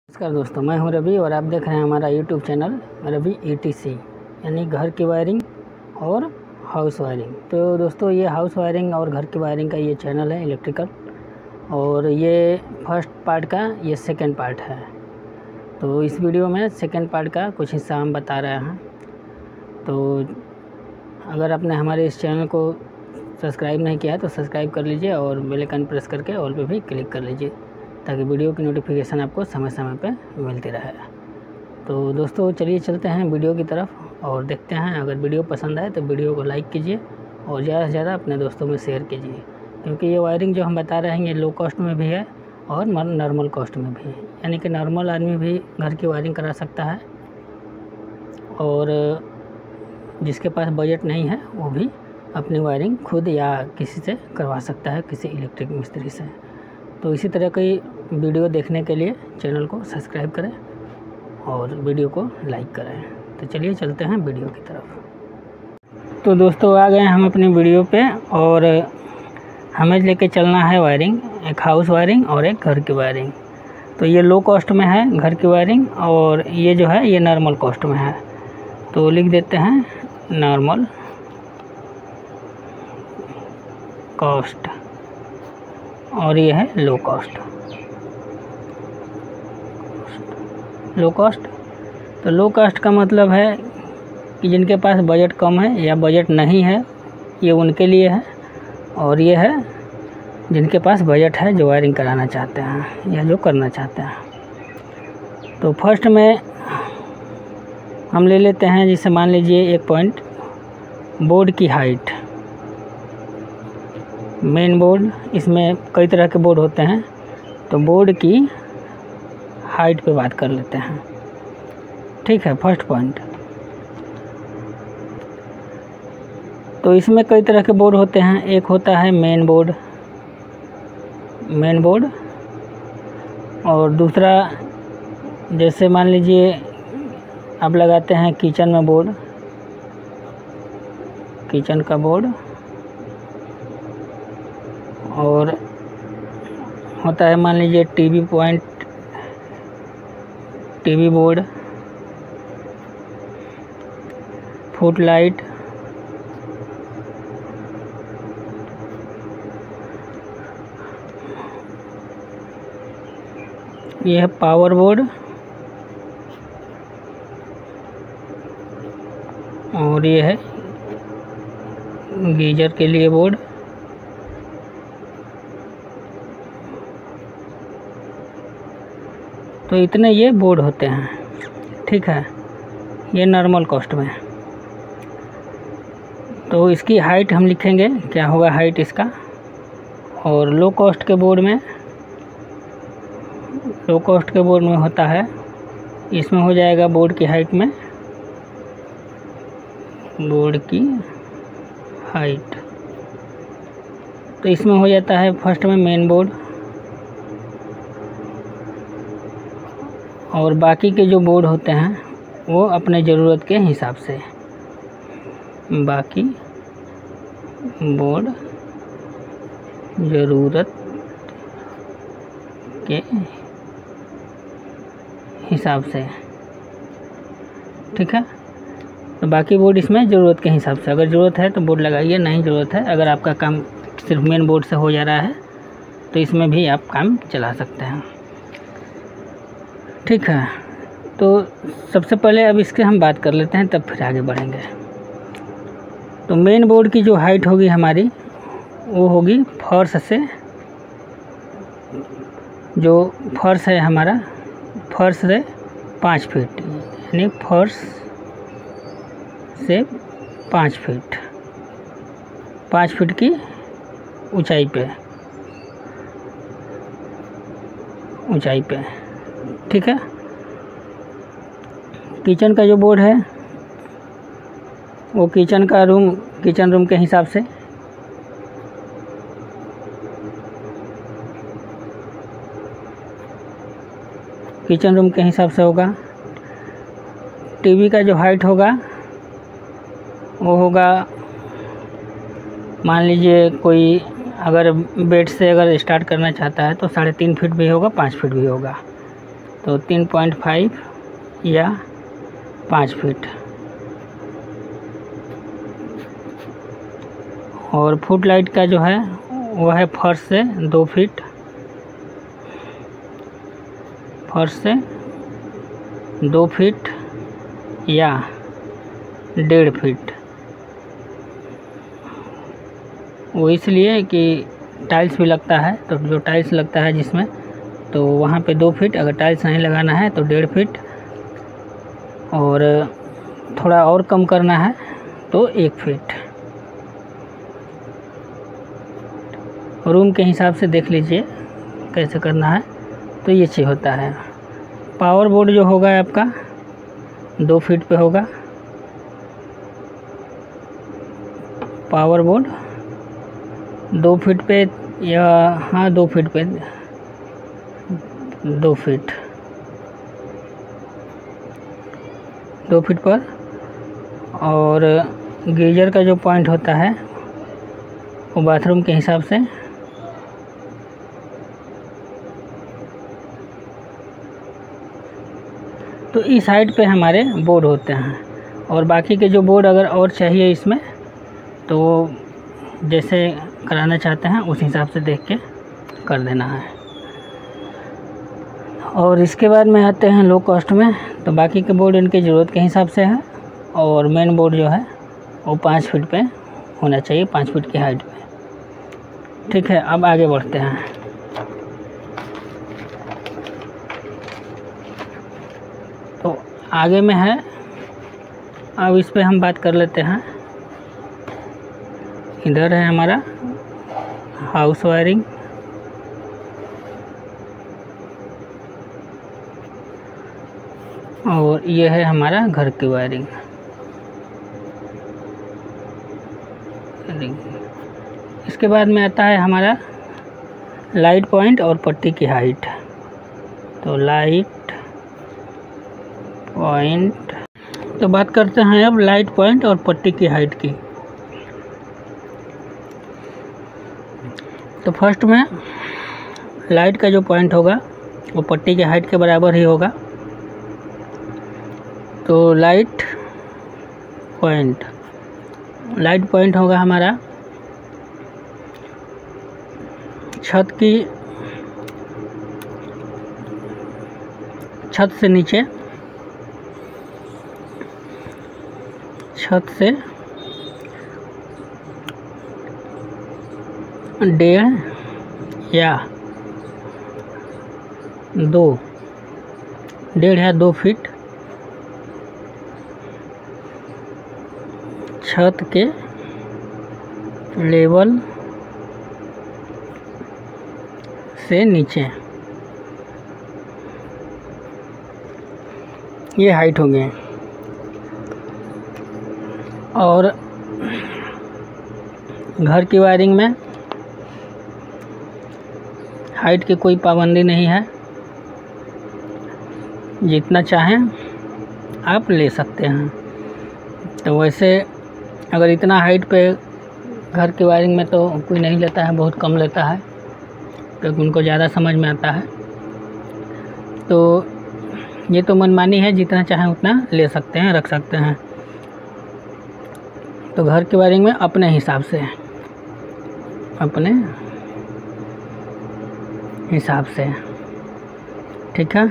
नमस्कार दोस्तों, मैं हूं रवि और आप देख रहे हैं हमारा यूट्यूब चैनल रवि ETC यानी घर की वायरिंग और हाउस वायरिंग। तो दोस्तों, ये हाउस वायरिंग और घर की वायरिंग का ये चैनल है इलेक्ट्रिकल, और ये फर्स्ट पार्ट का ये सेकंड पार्ट है। तो इस वीडियो में सेकंड पार्ट का कुछ हिस्सा हम बता रहे हैं। तो अगर आपने हमारे इस चैनल को सब्सक्राइब नहीं किया है तो सब्सक्राइब कर लीजिए और बेल आइकन प्रेस करके ऑल पे भी क्लिक कर लीजिए ताकि वीडियो की नोटिफिकेशन आपको समय समय पे मिलती रहे। तो दोस्तों, चलिए चलते हैं वीडियो की तरफ और देखते हैं। अगर वीडियो पसंद आए तो वीडियो को लाइक कीजिए और ज़्यादा से ज़्यादा अपने दोस्तों में शेयर कीजिए, क्योंकि ये वायरिंग जो हम बता रहे हैं ये लो कॉस्ट में भी है और नॉर्मल कॉस्ट में भी है। यानी कि नॉर्मल आदमी भी घर की वायरिंग करा सकता है और जिसके पास बजट नहीं है वो भी अपनी वायरिंग खुद या किसी से करवा सकता है, किसी इलेक्ट्रिक मिस्त्री से। तो इसी तरह की वीडियो देखने के लिए चैनल को सब्सक्राइब करें और वीडियो को लाइक करें। तो चलिए चलते हैं वीडियो की तरफ। तो दोस्तों, आ गए हम अपनी वीडियो पे और हमें लेके चलना है वायरिंग, एक हाउस वायरिंग और एक घर की वायरिंग। तो ये लो कॉस्ट में है घर की वायरिंग और ये जो है ये नॉर्मल कॉस्ट में है। तो लिख देते हैं नॉर्मल कॉस्ट और ये है लो कॉस्ट। लो कॉस्ट, तो लो कॉस्ट का मतलब है कि जिनके पास बजट कम है या बजट नहीं है ये उनके लिए है, और ये है जिनके पास बजट है, जो वायरिंग कराना चाहते हैं या जो करना चाहते हैं। तो फर्स्ट में हम ले लेते हैं, जिसे मान लीजिए 1 पॉइंट बोर्ड की हाइट। मेन बोर्ड, इसमें कई तरह के बोर्ड होते हैं, तो बोर्ड की हाइट पे बात कर लेते हैं। ठीक है, फर्स्ट पॉइंट। तो इसमें कई तरह के बोर्ड होते हैं। एक होता है मेन बोर्ड, और दूसरा जैसे मान लीजिए आप लगाते हैं किचन में बोर्ड, किचन का बोर्ड, और होता है मान लीजिए TV point, TV board, foot light, यह है पावर बोर्ड, और ये है गीजर के लिए बोर्ड। तो इतने ये बोर्ड होते हैं। ठीक है, ये नॉर्मल कॉस्ट में। तो इसकी हाइट हम लिखेंगे, क्या होगा हाइट इसका। और लो कॉस्ट के बोर्ड में, लो कॉस्ट के बोर्ड में होता है, इसमें हो जाएगा बोर्ड की हाइट में, बोर्ड की हाइट। तो इसमें हो जाता है फर्स्ट में मेन बोर्ड, और बाकी के जो बोर्ड होते हैं वो अपने ज़रूरत के हिसाब से, बाकी बोर्ड ज़रूरत के हिसाब से। ठीक है, तो बाकी बोर्ड इसमें ज़रूरत के हिसाब से, अगर ज़रूरत है तो बोर्ड लगाइए, नहीं ज़रूरत है, अगर आपका काम सिर्फ मेन बोर्ड से हो जा रहा है तो इसमें भी आप काम चला सकते हैं। ठीक है, तो सबसे पहले अब इसके हम बात कर लेते हैं, तब फिर आगे बढ़ेंगे। तो मेन बोर्ड की जो हाइट होगी हमारी वो होगी फर्श से, जो फर्श है हमारा, फर्श से 5 फीट, यानी फर्श से 5 फीट, 5 फीट की ऊंचाई पे। ठीक है, किचन का जो बोर्ड है वो किचन रूम के हिसाब से, किचन रूम के हिसाब से होगा। टीवी का जो हाइट होगा वो होगा, मान लीजिए कोई अगर बेड से अगर स्टार्ट करना चाहता है तो 3.5 फीट भी होगा, 5 फीट भी होगा। तो 3.5 या 5 फीट। और फुट लाइट का जो है वो है फर्श से 2 फीट, फर्श से 2 फीट या 1.5 फीट। वो इसलिए कि टाइल्स भी लगता है, तो जो टाइल्स लगता है जिसमें, तो वहाँ पे 2 फीट, अगर टाइल्स नहीं लगाना है तो 1.5 फीट, और थोड़ा और कम करना है तो 1 फीट। रूम के हिसाब से देख लीजिए कैसे करना है। तो ये चीज़ होता है। पावर बोर्ड जो होगा आपका 2 फीट पे होगा। पावर बोर्ड 2 फीट पे, या हाँ 2 फीट पे, 2 फीट, 2 फीट पर। और गीजर का जो पॉइंट होता है वो बाथरूम के हिसाब से तो इस साइड पे हमारे बोर्ड होते हैं। और बाकी के जो बोर्ड अगर और चाहिए इसमें, तो जैसे कराना चाहते हैं उस हिसाब से देख के कर देना है। और इसके बाद में आते हैं लो कॉस्ट में। तो बाकी के बोर्ड इनकी ज़रूरत के हिसाब से है, और मेन बोर्ड जो है वो 5 फीट पे होना चाहिए, 5 फीट की हाइट पे। ठीक है, अब आगे बढ़ते हैं। तो आगे में है, अब इस पे हम बात कर लेते हैं। इधर है हमारा हाउस वायरिंग, और ये है हमारा घर की वायरिंग। इसके बाद में आता है हमारा लाइट पॉइंट और पट्टी की हाइट। तो लाइट पॉइंट, तो बात करते हैं अब लाइट पॉइंट और पट्टी की हाइट की। तो फर्स्ट में लाइट का जो पॉइंट होगा वो पट्टी के हाइट के बराबर ही होगा। तो लाइट पॉइंट होगा हमारा छत से नीचे, छत से 1.5 या 2 फीट छत के लेवल से नीचे, ये हाइट हो गई। और घर की वायरिंग में हाइट की कोई पाबंदी नहीं है, जितना चाहें आप ले सकते हैं। तो वैसे अगर इतना हाइट पे घर की वायरिंग में तो कोई नहीं लेता है, बहुत कम लेता है, क्योंकि उनको ज़्यादा समझ में आता है। तो ये तो मनमानी है, जितना चाहें उतना ले सकते हैं, रख सकते हैं। तो घर की वायरिंग में अपने हिसाब से, ठीक है।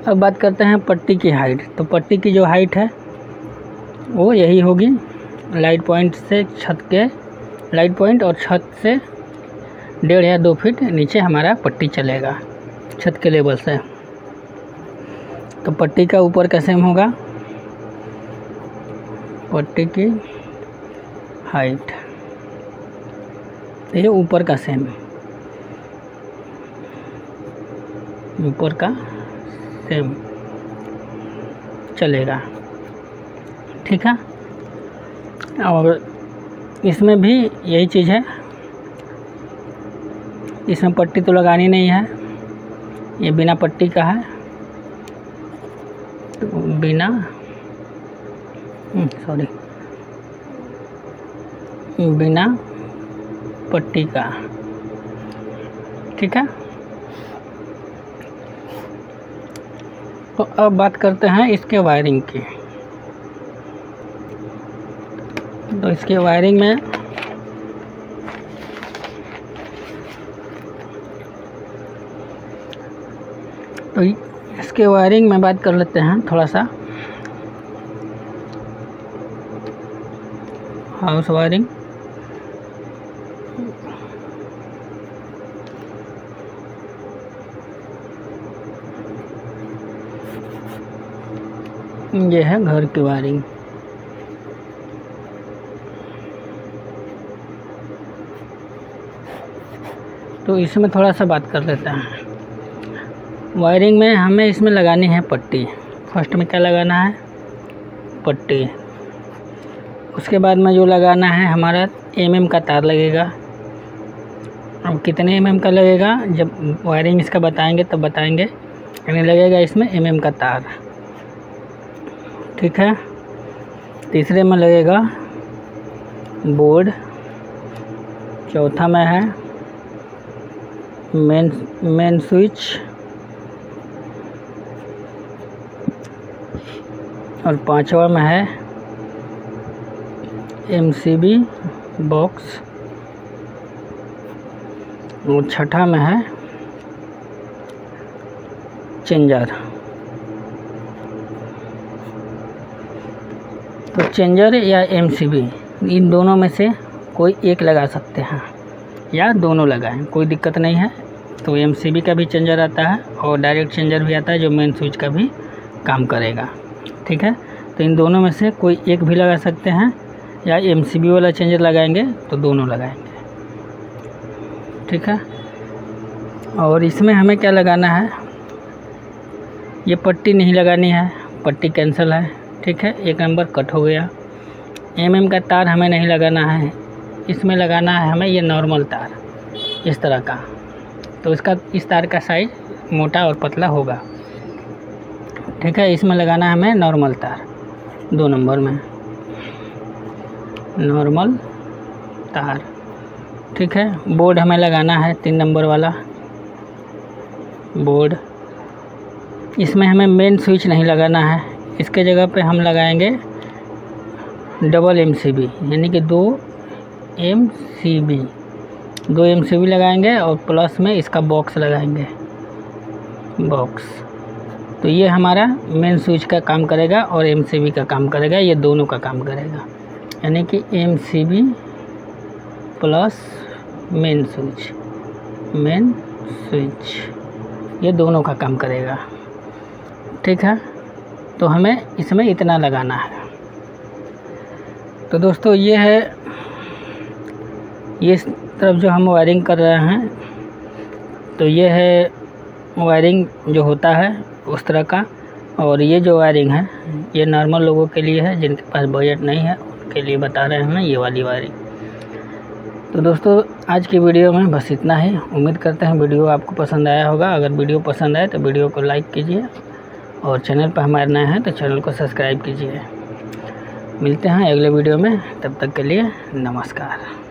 अब बात करते हैं पट्टी की हाइट। तो पट्टी की जो हाइट है वो यही होगी, लाइट पॉइंट और छत से 1.5 या 2 फीट नीचे हमारा पट्टी चलेगा छत के लेवल से। तो पट्टी का ऊपर का सेम होगा, पट्टी की हाइट, ये ऊपर का सेम, चलेगा, ठीक है। और इसमें भी यही चीज़ है, इसमें पट्टी तो लगानी नहीं है, ये बिना पट्टी का है। तो बिना पट्टी का, ठीक है। तो अब बात करते हैं इसके वायरिंग की। तो इसके वायरिंग में तो इसके वायरिंग में बात कर लेते हैं थोड़ा सा। हाउस वायरिंग, ये है घर की वायरिंग। तो इसमें थोड़ा सा बात कर लेते हैं। वायरिंग में हमें इसमें लगानी है पट्टी। फर्स्ट में क्या लगाना है? पट्टी। उसके बाद में जो लगाना है हमारा mm का तार लगेगा। अब कितने mm का लगेगा जब वायरिंग इसका बताएंगे तब बताएंगे। यानी लगेगा इसमें mm का तार, ठीक है। तीसरे में लगेगा बोर्ड। चौथा में है मेन स्विच। और पांचवा में है MCB बॉक्स। और छठा में है चेंजर। तो चेंजर या MCB इन दोनों में से कोई एक लगा सकते हैं या दोनों लगाएं, कोई दिक्कत नहीं है। तो MCB का भी चेंजर आता है और डायरेक्ट चेंजर भी आता है जो मेन स्विच का भी काम करेगा, ठीक है। तो इन दोनों में से कोई एक भी लगा सकते हैं या MCB वाला चेंजर लगाएंगे तो दोनों लगाएंगे, ठीक है। और इसमें हमें क्या लगाना है? ये पट्टी नहीं लगानी है, पट्टी कैंसिल है, ठीक है। एक नंबर कट हो गया। MM का तार हमें नहीं लगाना है, इसमें लगाना है हमें ये नॉर्मल तार इस तरह का। तो इसका इस तार का साइज मोटा और पतला होगा, ठीक है। इसमें लगाना है हमें नॉर्मल तार 2 नंबर में, नॉर्मल तार, ठीक है। बोर्ड हमें लगाना है 3 नंबर वाला बोर्ड। इसमें हमें मेन स्विच नहीं लगाना है, इसके जगह पे हम लगाएंगे डबल MCB, यानी कि 2 MCB लगाएंगे और प्लस में इसका बॉक्स लगाएंगे, बॉक्स। तो ये हमारा मेन स्विच का काम करेगा और MCB का काम करेगा, ये दोनों का काम करेगा। यानी कि MCB प्लस मेन स्विच ये दोनों का काम करेगा, ठीक है। तो हमें इसमें इतना लगाना है। तो दोस्तों ये है, ये इस तरफ जो हम वायरिंग कर रहे हैं तो ये है वायरिंग जो होता है उस तरह का। और ये जो वायरिंग है ये नॉर्मल लोगों के लिए है, जिनके पास बजट नहीं है उनके लिए बता रहे हैं ये वाली वायरिंग। तो दोस्तों आज की वीडियो में बस इतना ही। उम्मीद करते हैं वीडियो आपको पसंद आया होगा। अगर वीडियो पसंद आए तो वीडियो को लाइक कीजिए और चैनल पर हमारे नए हैं तो चैनल को सब्सक्राइब कीजिए। मिलते हैं अगले वीडियो में, तब तक के लिए नमस्कार।